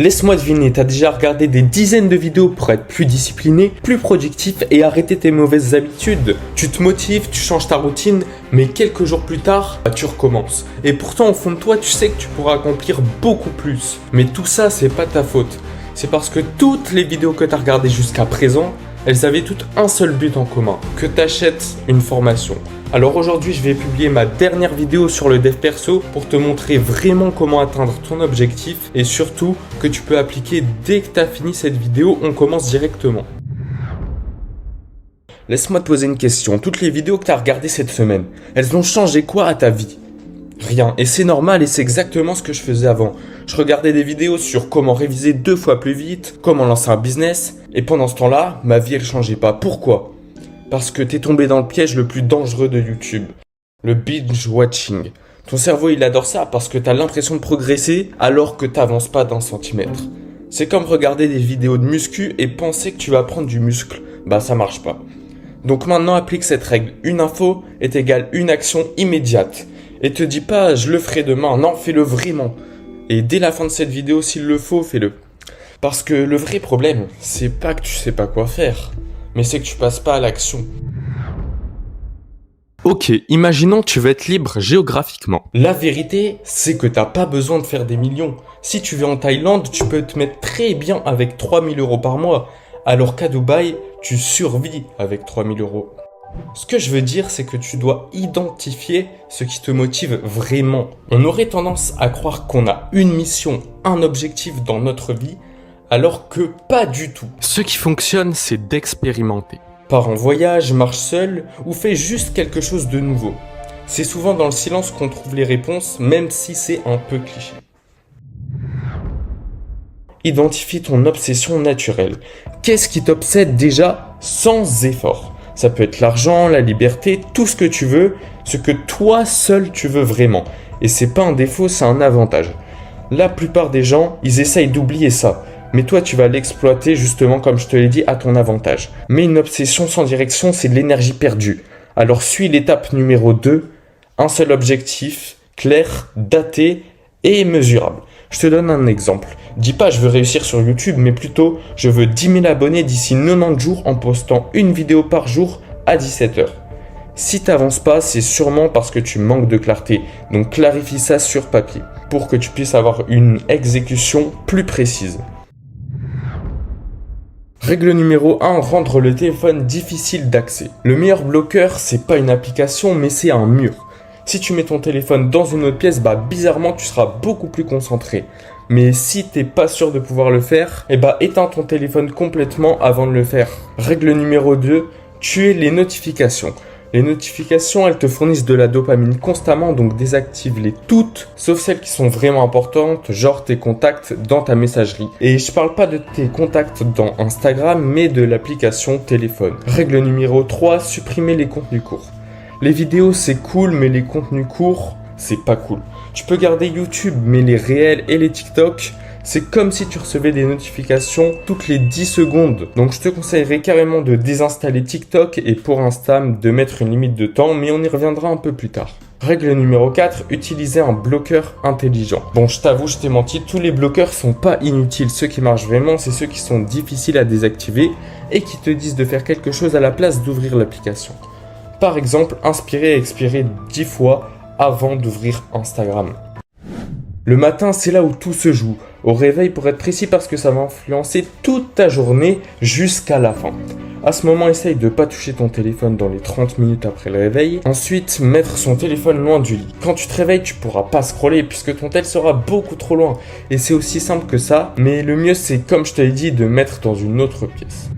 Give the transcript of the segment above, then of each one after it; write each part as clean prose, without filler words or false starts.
Laisse-moi deviner, t'as déjà regardé des dizaines de vidéos pour être plus discipliné, plus productif et arrêter tes mauvaises habitudes. Tu te motives, tu changes ta routine, mais quelques jours plus tard, tu recommences. Et pourtant, au fond de toi, tu sais que tu pourras accomplir beaucoup plus. Mais tout ça, c'est pas ta faute. C'est parce que toutes les vidéos que t'as regardées jusqu'à présent, elles avaient toutes un seul but en commun, que t'achètes une formation. Alors aujourd'hui, je vais publier ma dernière vidéo sur le dev perso pour te montrer vraiment comment atteindre ton objectif et surtout que tu peux appliquer dès que tu as fini cette vidéo, on commence directement. Laisse-moi te poser une question, toutes les vidéos que tu as regardées cette semaine, elles ont changé quoi à ta vie ? Rien, et c'est normal et c'est exactement ce que je faisais avant. Je regardais des vidéos sur comment réviser 2 fois plus vite, comment lancer un business, et pendant ce temps-là, ma vie elle changeait pas. Pourquoi ? Parce que t'es tombé dans le piège le plus dangereux de YouTube, le binge watching. Ton cerveau il adore ça parce que t'as l'impression de progresser alors que t'avances pas d'un centimètre. C'est comme regarder des vidéos de muscu et penser que tu vas prendre du muscle. Bah ça marche pas. Donc maintenant applique cette règle. Une info est égale une action immédiate. Et te dis pas je le ferai demain, non fais-le vraiment. Et dès la fin de cette vidéo s'il le faut, fais-le. Parce que le vrai problème, c'est pas que tu sais pas quoi faire. Mais c'est que tu passes pas à l'action. Ok, imaginons que tu veux être libre géographiquement. La vérité, c'est que t'as pas besoin de faire des millions. Si tu vis en Thaïlande, tu peux te mettre très bien avec 3000 € par mois, alors qu'à Dubaï, tu survis avec 3000 €. Ce que je veux dire, c'est que tu dois identifier ce qui te motive vraiment. On aurait tendance à croire qu'on a une mission, un objectif dans notre vie, alors que pas du tout. Ce qui fonctionne, c'est d'expérimenter. Pars en voyage, marche seul ou fais juste quelque chose de nouveau. C'est souvent dans le silence qu'on trouve les réponses, même si c'est un peu cliché. Identifie ton obsession naturelle. Qu'est-ce qui t'obsède déjà sans effort ? Ça peut être l'argent, la liberté, tout ce que tu veux, ce que toi seul tu veux vraiment. Et c'est pas un défaut, c'est un avantage. La plupart des gens, ils essayent d'oublier ça. Mais toi, tu vas l'exploiter justement, comme je te l'ai dit, à ton avantage. Mais une obsession sans direction, c'est de l'énergie perdue. Alors suis l'étape numéro 2, un seul objectif, clair, daté et mesurable. Je te donne un exemple. Dis pas je veux réussir sur YouTube, mais plutôt je veux 10 000 abonnés d'ici 90 jours en postant une vidéo par jour à 17h. Si t'avances pas, c'est sûrement parce que tu manques de clarté. Donc clarifie ça sur papier pour que tu puisses avoir une exécution plus précise. Règle numéro 1, rendre le téléphone difficile d'accès. Le meilleur bloqueur, c'est pas une application, mais c'est un mur. Si tu mets ton téléphone dans une autre pièce, bizarrement, tu seras beaucoup plus concentré. Mais si t'es pas sûr de pouvoir le faire, éteins ton téléphone complètement avant de le faire. Règle numéro 2, tuer les notifications. Les notifications, elles te fournissent de la dopamine constamment, donc désactive-les toutes, sauf celles qui sont vraiment importantes, genre tes contacts dans ta messagerie. Et je parle pas de tes contacts dans Instagram, mais de l'application téléphone. Règle numéro 3, supprimer les contenus courts. Les vidéos, c'est cool, mais les contenus courts, c'est pas cool. Tu peux garder YouTube, mais les réels et les TikTok, c'est comme si tu recevais des notifications toutes les 10 secondes. Donc je te conseillerais carrément de désinstaller TikTok et pour Insta de mettre une limite de temps, mais on y reviendra un peu plus tard. Règle numéro 4, utiliser un bloqueur intelligent. Bon, je t'avoue, je t'ai menti, tous les bloqueurs sont pas inutiles. Ceux qui marchent vraiment, c'est ceux qui sont difficiles à désactiver et qui te disent de faire quelque chose à la place d'ouvrir l'application. Par exemple, inspirer et expirer 10 fois avant d'ouvrir Instagram. Le matin, c'est là où tout se joue. Au réveil, pour être précis, parce que ça va influencer toute ta journée jusqu'à la fin. À ce moment, essaye de ne pas toucher ton téléphone dans les 30 minutes après le réveil. Ensuite, mettre son téléphone loin du lit. Quand tu te réveilles, tu ne pourras pas scroller puisque ton tel sera beaucoup trop loin. Et c'est aussi simple que ça, mais le mieux, c'est comme je te l'ai dit, de mettre dans une autre pièce.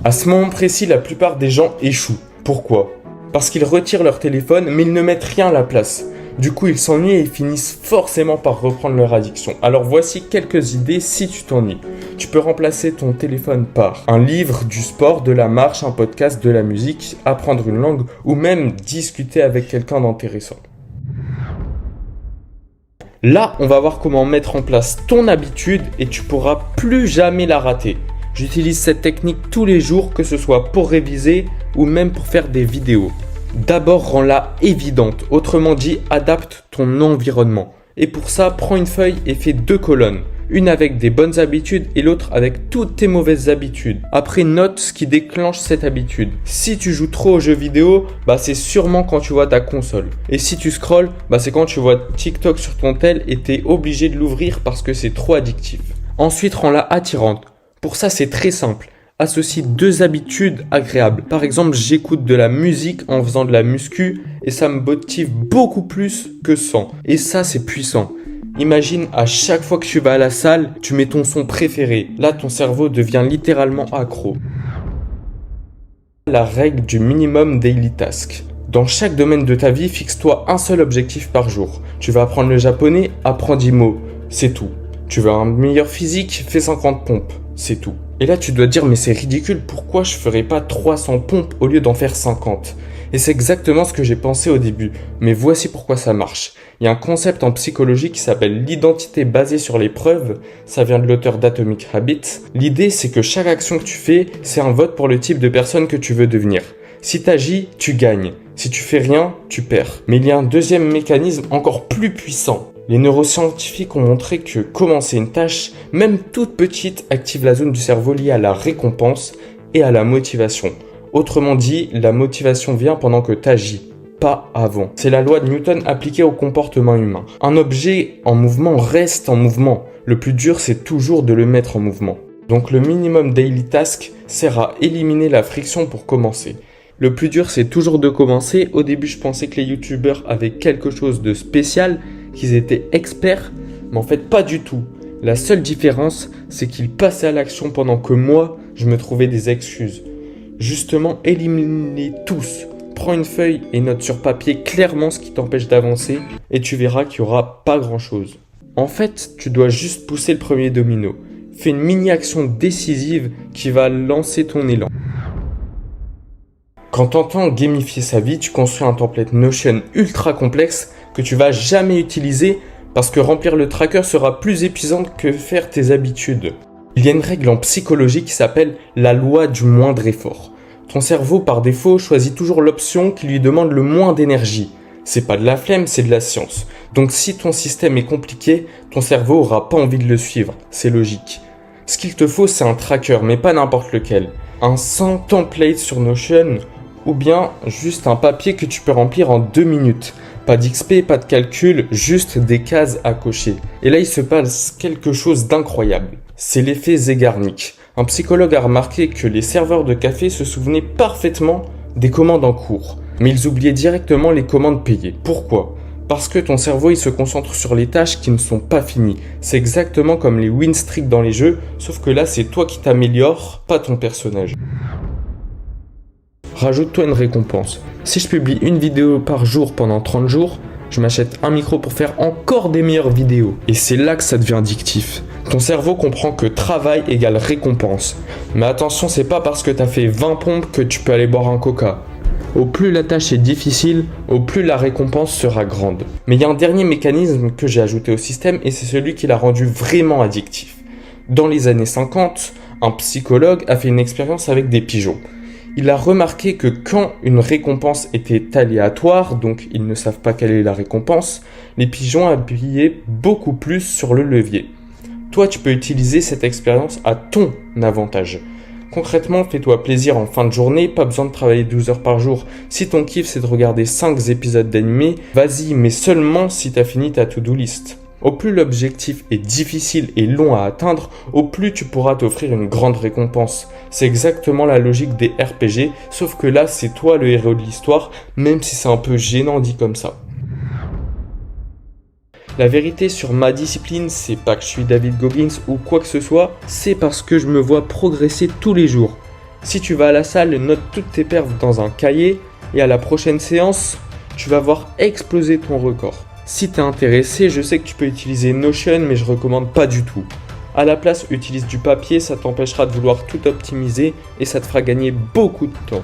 À ce moment précis, la plupart des gens échouent. Pourquoi ? Parce qu'ils retirent leur téléphone, mais ils ne mettent rien à la place. Du coup, ils s'ennuient et ils finissent forcément par reprendre leur addiction. Alors voici quelques idées si tu t'ennuies. Tu peux remplacer ton téléphone par un livre, du sport, de la marche, un podcast, de la musique, apprendre une langue ou même discuter avec quelqu'un d'intéressant. Là, on va voir comment mettre en place ton habitude et tu pourras plus jamais la rater. J'utilise cette technique tous les jours, que ce soit pour réviser ou même pour faire des vidéos. D'abord, rends-la évidente. Autrement dit, adapte ton environnement. Et pour ça, prends une feuille et fais 2 colonnes. Une avec des bonnes habitudes et l'autre avec toutes tes mauvaises habitudes. Après, note ce qui déclenche cette habitude. Si tu joues trop aux jeux vidéo, c'est sûrement quand tu vois ta console. Et si tu scrolles, c'est quand tu vois TikTok sur ton tel et t'es obligé de l'ouvrir parce que c'est trop addictif. Ensuite, rends-la attirante. Pour ça, c'est très simple. Associe 2 habitudes agréables. Par exemple, j'écoute de la musique en faisant de la muscu et ça me motive beaucoup plus que sans. Et ça, c'est puissant. Imagine, à chaque fois que tu vas à la salle, tu mets ton son préféré. Là, ton cerveau devient littéralement accro. La règle du minimum daily task. Dans chaque domaine de ta vie, fixe-toi un seul objectif par jour. Tu veux apprendre le japonais, apprends 10 mots. C'est tout. Tu veux un meilleur physique, fais 50 pompes. C'est tout. Et là, tu dois te dire, mais c'est ridicule, pourquoi je ferais pas 300 pompes au lieu d'en faire 50 ? Et c'est exactement ce que j'ai pensé au début. Mais voici pourquoi ça marche. Il y a un concept en psychologie qui s'appelle l'identité basée sur les preuves. Ça vient de l'auteur d'Atomic Habits. L'idée, c'est que chaque action que tu fais, c'est un vote pour le type de personne que tu veux devenir. Si tu agis, tu gagnes. Si tu fais rien, tu perds. Mais il y a un deuxième mécanisme encore plus puissant. Les neuroscientifiques ont montré que commencer une tâche, même toute petite, active la zone du cerveau liée à la récompense et à la motivation. Autrement dit, la motivation vient pendant que tu agis, pas avant. C'est la loi de Newton appliquée au comportement humain. Un objet en mouvement reste en mouvement. Le plus dur, c'est toujours de le mettre en mouvement. Donc le minimum daily task sert à éliminer la friction pour commencer. Le plus dur, c'est toujours de commencer. Au début, je pensais que les youtubeurs avaient quelque chose de spécial, qu'ils étaient experts, mais en fait pas du tout. La seule différence, c'est qu'ils passaient à l'action pendant que moi, je me trouvais des excuses. Justement, élimine-les tous. Prends une feuille et note sur papier clairement ce qui t'empêche d'avancer et tu verras qu'il n'y aura pas grand-chose. En fait, tu dois juste pousser le premier domino. Fais une mini-action décisive qui va lancer ton élan. Quand tu entends gamifier sa vie, tu construis un template Notion ultra complexe que tu vas jamais utiliser parce que remplir le tracker sera plus épuisant que faire tes habitudes. Il y a une règle en psychologie qui s'appelle la loi du moindre effort. Ton cerveau, par défaut, choisit toujours l'option qui lui demande le moins d'énergie. C'est pas de la flemme, c'est de la science. Donc si ton système est compliqué, ton cerveau aura pas envie de le suivre. C'est logique. Ce qu'il te faut, c'est un tracker, mais pas n'importe lequel. Un sans template sur Notion, ou bien juste un papier que tu peux remplir en 2 minutes. Pas d'XP, pas de calcul, juste des cases à cocher. Et là, il se passe quelque chose d'incroyable. C'est l'effet Zeigarnik. Un psychologue a remarqué que les serveurs de café se souvenaient parfaitement des commandes en cours, mais ils oubliaient directement les commandes payées. Pourquoi ? Parce que ton cerveau il se concentre sur les tâches qui ne sont pas finies. C'est exactement comme les win streaks dans les jeux, sauf que là c'est toi qui t'améliores, pas ton personnage. Rajoute-toi une récompense. Si je publie une vidéo par jour pendant 30 jours, je m'achète un micro pour faire encore des meilleures vidéos. Et c'est là que ça devient addictif. Ton cerveau comprend que travail égale récompense. Mais attention, c'est pas parce que t'as fait 20 pompes que tu peux aller boire un coca. Au plus la tâche est difficile, au plus la récompense sera grande. Mais il y a un dernier mécanisme que j'ai ajouté au système et c'est celui qui l'a rendu vraiment addictif. Dans les années 50, un psychologue a fait une expérience avec des pigeons. Il a remarqué que quand une récompense était aléatoire, donc ils ne savent pas quelle est la récompense, les pigeons appuyaient beaucoup plus sur le levier. Toi, tu peux utiliser cette expérience à ton avantage. Concrètement, fais-toi plaisir en fin de journée, pas besoin de travailler 12 heures par jour. Si ton kiff c'est de regarder 5 épisodes d'animé, vas-y, mais seulement si t'as fini ta to-do list. Au plus l'objectif est difficile et long à atteindre, au plus tu pourras t'offrir une grande récompense. C'est exactement la logique des RPG, sauf que là c'est toi le héros de l'histoire, même si c'est un peu gênant dit comme ça. La vérité sur ma discipline, c'est pas que je suis David Goggins ou quoi que ce soit, c'est parce que je me vois progresser tous les jours. Si tu vas à la salle, note toutes tes perfs dans un cahier et à la prochaine séance, tu vas voir exploser ton record. Si t'es intéressé, je sais que tu peux utiliser Notion, mais je recommande pas du tout. À la place, utilise du papier, ça t'empêchera de vouloir tout optimiser et ça te fera gagner beaucoup de temps.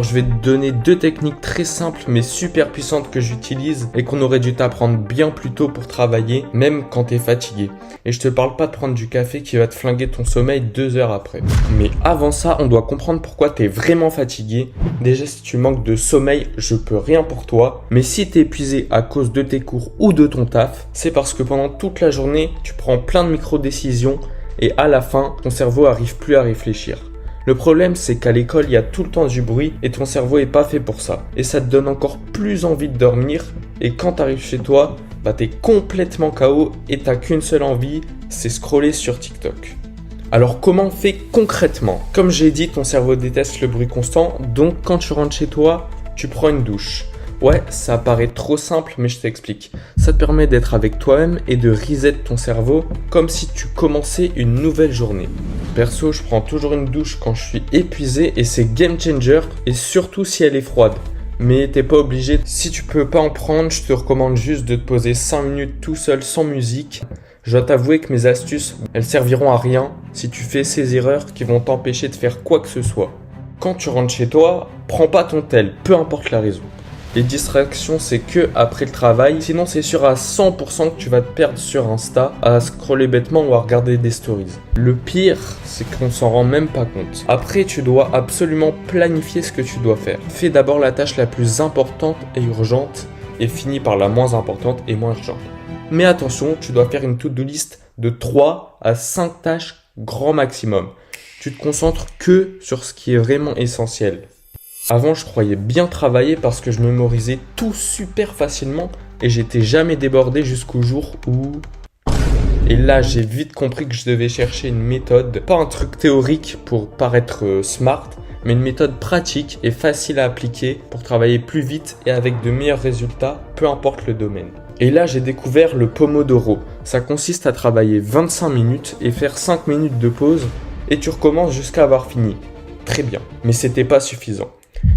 Je vais te donner 2 techniques très simples mais super puissantes que j'utilise et qu'on aurait dû t'apprendre bien plus tôt pour travailler, même quand t'es fatigué. Et je te parle pas de prendre du café qui va te flinguer ton sommeil 2 heures après. Mais avant ça, on doit comprendre pourquoi t'es vraiment fatigué. Déjà, si tu manques de sommeil, je peux rien pour toi. Mais si t'es épuisé à cause de tes cours ou de ton taf, c'est parce que pendant toute la journée, tu prends plein de micro-décisions et à la fin, ton cerveau arrive plus à réfléchir. Le problème, c'est qu'à l'école, il y a tout le temps du bruit et ton cerveau est pas fait pour ça. Et ça te donne encore plus envie de dormir. Et quand t'arrives chez toi, t'es complètement KO et t'as qu'une seule envie, c'est scroller sur TikTok. Alors comment on fait concrètement ? Comme j'ai dit, ton cerveau déteste le bruit constant, donc quand tu rentres chez toi, tu prends une douche. Ouais, ça paraît trop simple, mais je t'explique. Ça te permet d'être avec toi-même et de reset ton cerveau comme si tu commençais une nouvelle journée. Perso, je prends toujours une douche quand je suis épuisé et c'est game changer, et surtout si elle est froide. Mais t'es pas obligé. Si tu peux pas en prendre, je te recommande juste de te poser 5 minutes tout seul sans musique. Je dois t'avouer que mes astuces, elles serviront à rien si tu fais ces erreurs qui vont t'empêcher de faire quoi que ce soit. Quand tu rentres chez toi, prends pas ton tel, peu importe la raison. Les distractions, c'est que après le travail. Sinon, c'est sûr à 100% que tu vas te perdre sur Insta à scroller bêtement ou à regarder des stories. Le pire, c'est qu'on s'en rend même pas compte. Après, tu dois absolument planifier ce que tu dois faire. Fais d'abord la tâche la plus importante et urgente et finis par la moins importante et moins urgente. Mais attention, tu dois faire une to-do list de 3 à 5 tâches grand maximum. Tu te concentres que sur ce qui est vraiment essentiel. Avant, je croyais bien travailler parce que je mémorisais tout super facilement et j'étais jamais débordé jusqu'au jour où... Et là, j'ai vite compris que je devais chercher une méthode, pas un truc théorique pour paraître smart, mais une méthode pratique et facile à appliquer pour travailler plus vite et avec de meilleurs résultats, peu importe le domaine. Et là, j'ai découvert le Pomodoro. Ça consiste à travailler 25 minutes et faire 5 minutes de pause et tu recommences jusqu'à avoir fini. Très bien, mais c'était pas suffisant.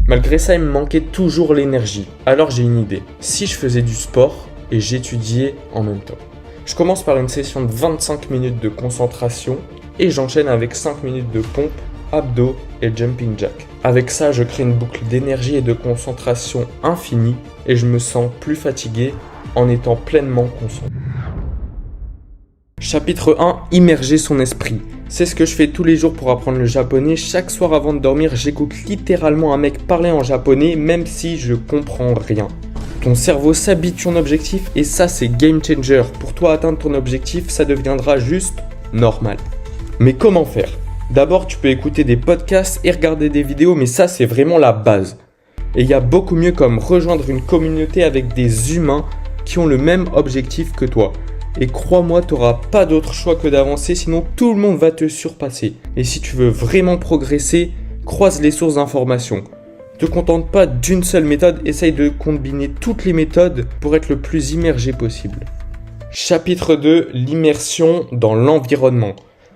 Malgré ça, il me manquait toujours l'énergie. Alors j'ai une idée. Si je faisais du sport et j'étudiais en même temps. Je commence par une session de 25 minutes de concentration et j'enchaîne avec 5 minutes de pompe, abdos et jumping jack. Avec ça, je crée une boucle d'énergie et de concentration infinie et je me sens plus fatigué en étant pleinement concentré. Chapitre 1. Immerger son esprit. C'est ce que je fais tous les jours pour apprendre le japonais. Chaque soir avant de dormir, j'écoute littéralement un mec parler en japonais, même si je comprends rien. Ton cerveau s'habitue à ton objectif et ça, c'est game changer. Pour toi, atteindre ton objectif, ça deviendra juste normal. Mais comment faire ? D'abord, tu peux écouter des podcasts et regarder des vidéos, mais ça, c'est vraiment la base. Et il y a beaucoup mieux comme rejoindre une communauté avec des humains qui ont le même objectif que toi. Et crois-moi, tu n'auras pas d'autre choix que d'avancer, sinon tout le monde va te surpasser. Et si tu veux vraiment progresser, croise les sources d'informations. Ne te contente pas d'une seule méthode, essaye de combiner toutes les méthodes pour être le plus immergé possible. Chapitre 2, l'immersion dans l'environnement.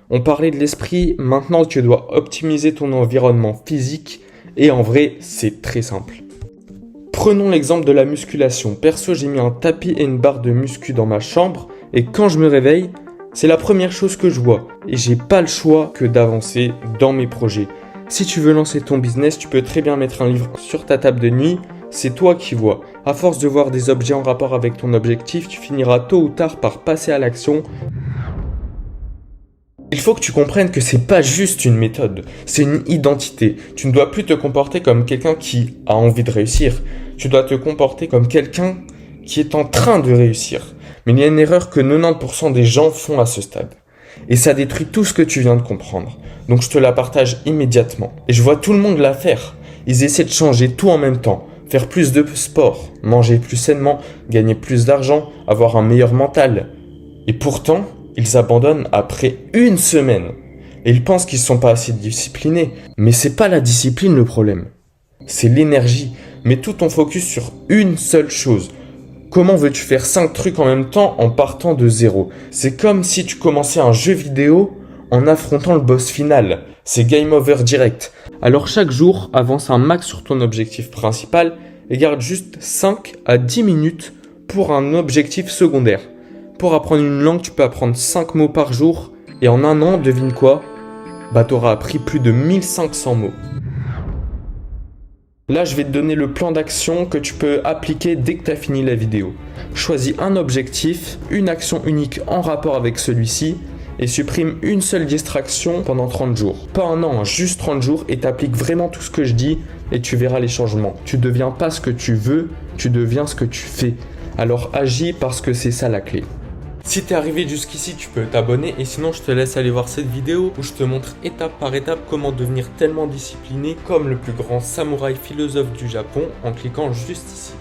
On parlait de l'esprit, maintenant tu dois optimiser ton environnement physique et en vrai, c'est très simple. Prenons l'exemple de la musculation. Perso, j'ai mis un tapis et une barre de muscu dans ma chambre et quand je me réveille, c'est la première chose que je vois et j'ai pas le choix que d'avancer dans mes projets. Si tu veux lancer ton business, tu peux très bien mettre un livre sur ta table de nuit, c'est toi qui vois. À force de voir des objets en rapport avec ton objectif, tu finiras tôt ou tard par passer à l'action. Il faut que tu comprennes que c'est pas juste une méthode, c'est une identité. Tu ne dois plus te comporter comme quelqu'un qui a envie de réussir. Tu dois te comporter comme quelqu'un qui est en train de réussir. Mais il y a une erreur que 90% des gens font à ce stade. Et ça détruit tout ce que tu viens de comprendre. Donc je te la partage immédiatement. Et je vois tout le monde la faire. Ils essaient de changer tout en même temps. Faire plus de sport, manger plus sainement, gagner plus d'argent, avoir un meilleur mental. Et pourtant, ils abandonnent après une semaine. Et ils pensent qu'ils ne sont pas assez disciplinés. Mais c'est pas la discipline le problème. C'est l'énergie. Mets tout ton focus sur une seule chose. Comment veux-tu faire 5 trucs en même temps en partant de zéro ? C'est comme si tu commençais un jeu vidéo en affrontant le boss final. C'est game over direct. Alors chaque jour, avance un max sur ton objectif principal et garde juste 5 à 10 minutes pour un objectif secondaire. Pour apprendre une langue, tu peux apprendre 5 mots par jour et en un an, devine quoi ? Tu auras appris plus de 1500 mots. Là, je vais te donner le plan d'action que tu peux appliquer dès que tu as fini la vidéo. Choisis un objectif, une action unique en rapport avec celui-ci et supprime une seule distraction pendant 30 jours. Pas un an, juste 30 jours et t'appliques vraiment tout ce que je dis et tu verras les changements. Tu deviens pas ce que tu veux, tu deviens ce que tu fais. Alors agis parce que c'est ça la clé. Si t'es arrivé jusqu'ici, tu peux t'abonner et sinon je te laisse aller voir cette vidéo où je te montre étape par étape comment devenir tellement discipliné comme le plus grand samouraï philosophe du Japon en cliquant juste ici.